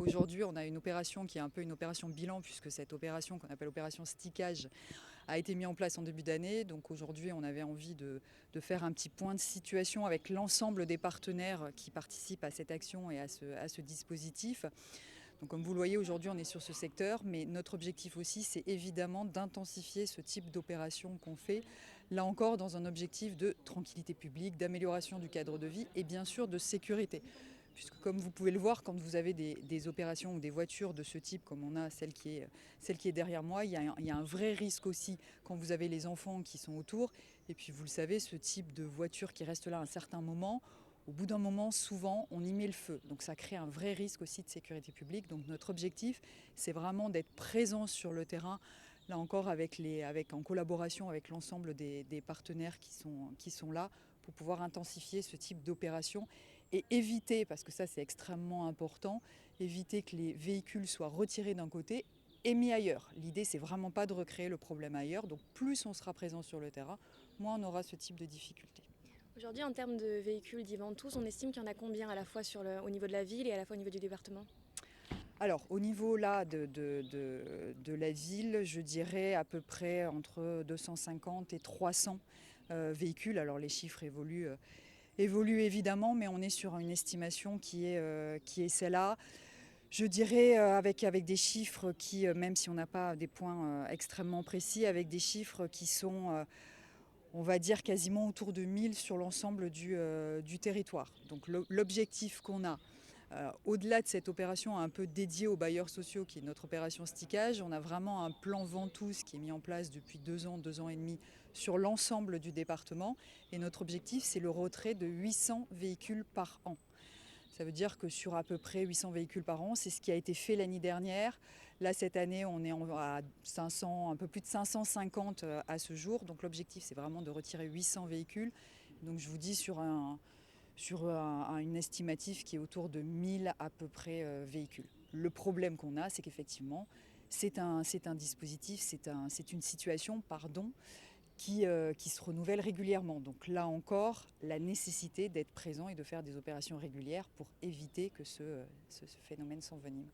Aujourd'hui, on a une opération qui est un peu une opération bilan, puisque cette opération qu'on appelle opération stickage a été mise en place en début d'année. Donc aujourd'hui, on avait envie de faire un petit point de situation avec l'ensemble des partenaires qui participent à cette action et à ce dispositif. Donc comme vous le voyez, aujourd'hui, on est sur ce secteur, mais notre objectif aussi, c'est évidemment d'intensifier ce type d'opération qu'on fait, là encore dans un objectif de tranquillité publique, d'amélioration du cadre de vie et bien sûr de sécurité. Puisque comme vous pouvez le voir, quand vous avez des opérations ou des voitures de ce type, comme on a celle qui est derrière moi, il y a un vrai risque aussi quand vous avez les enfants qui sont autour. Et puis vous le savez, ce type de voiture qui reste là un certain moment, au bout d'un moment, souvent, on y met le feu. Donc ça crée un vrai risque aussi de sécurité publique. Donc notre objectif, c'est vraiment d'être présent sur le terrain, là encore en collaboration avec l'ensemble des partenaires qui sont là, pour pouvoir intensifier ce type d'opération et éviter, parce que ça c'est extrêmement important, éviter que les véhicules soient retirés d'un côté et mis ailleurs. L'idée, c'est vraiment pas de recréer le problème ailleurs. Donc plus on sera présent sur le terrain, moins on aura ce type de difficultés. Aujourd'hui, en termes de véhicules dits Ventouse, on estime qu'il y en a combien à la fois au niveau de la ville et à la fois au niveau du département? Alors, au niveau là de la ville, je dirais à peu près entre 250 et 300 véhicules. Alors, les chiffres évoluent évidemment, mais on est sur une estimation qui est celle-là. Je dirais avec des chiffres qui, même si on n'a pas des points extrêmement précis, avec des chiffres qui sont, on va dire, quasiment autour de 1000 sur l'ensemble du territoire. Donc l'objectif qu'on a, au-delà de cette opération un peu dédiée aux bailleurs sociaux, qui est notre opération stickage, on a vraiment un plan Ventouse qui est mis en place depuis 2 ans et demi sur l'ensemble du département. Et notre objectif, c'est le retrait de 800 véhicules par an. Ça veut dire que sur à peu près 800 véhicules par an, c'est ce qui a été fait l'année dernière. Là, cette année, on est à 500, un peu plus de 550 à ce jour. Donc l'objectif, c'est vraiment de retirer 800 véhicules. Donc je vous dis une estimative qui est autour de 1000 à peu près véhicules. Le problème qu'on a, c'est qu'effectivement, c'est un dispositif, c'est une situation, pardon, qui se renouvelle régulièrement. Donc là encore, la nécessité d'être présent et de faire des opérations régulières pour éviter que ce phénomène s'envenime.